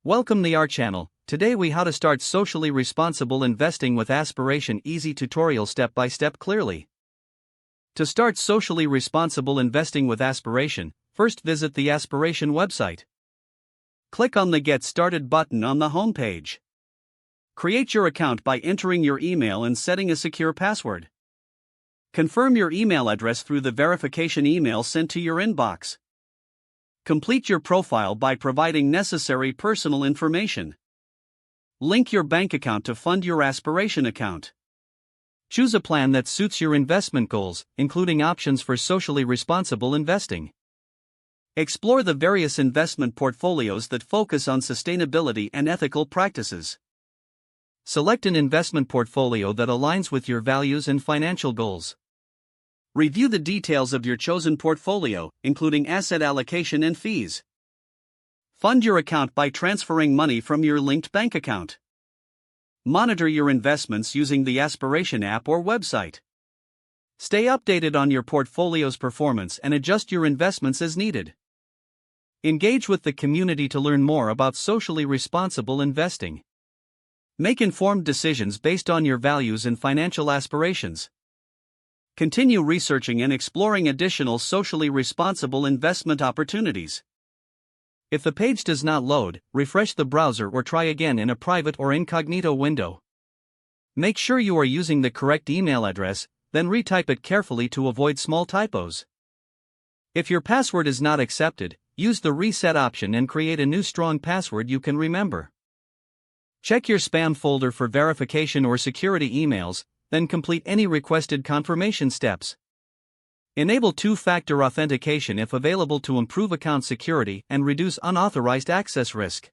Welcome to our channel. Today we how to start socially responsible investing with Aspiration easy tutorial step by step clearly. To start socially responsible investing with Aspiration, first visit the Aspiration website. Click on the Get Started button on the home page. Create your account by entering your email and setting a secure password. Confirm your email address through the verification email sent to your inbox. Complete your profile by providing necessary personal information. Link your bank account to fund your Aspiration account. Choose a plan that suits your investment goals, including options for socially responsible investing. Explore the various investment portfolios that focus on sustainability and ethical practices. Select an investment portfolio that aligns with your values and financial goals. Review the details of your chosen portfolio, including asset allocation and fees. Fund your account by transferring money from your linked bank account. Monitor your investments using the Aspiration app or website. Stay updated on your portfolio's performance and adjust your investments as needed. Engage with the community to learn more about socially responsible investing. Make informed decisions based on your values and financial aspirations. Continue researching and exploring additional socially responsible investment opportunities. If the page does not load, refresh the browser or try again in a private or incognito window. Make sure you are using the correct email address, then retype it carefully to avoid small typos. If your password is not accepted, use the reset option and create a new strong password you can remember. Check your spam folder for verification or security emails, then complete any requested confirmation steps. Enable two-factor authentication if available to improve account security and reduce unauthorized access risk.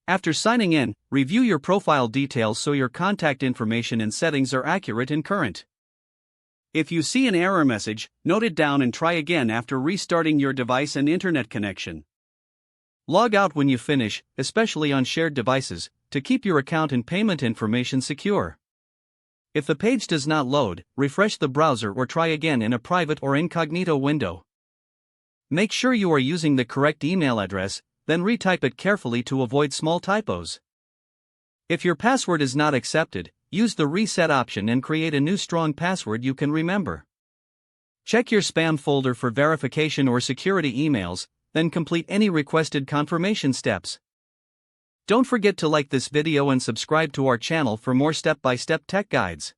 After signing in, review your profile details so your contact information and settings are accurate and current. If you see an error message, note it down and try again after restarting your device and internet connection. Log out when you finish, especially on shared devices, to keep your account and payment information secure. If the page does not load, refresh the browser or try again in a private or incognito window. Make sure you are using the correct email address, then retype it carefully to avoid small typos. If your password is not accepted, use the reset option and create a new strong password you can remember. Check your spam folder for verification or security emails, then complete any requested confirmation steps. Don't forget to like this video and subscribe to our channel for more step-by-step tech guides.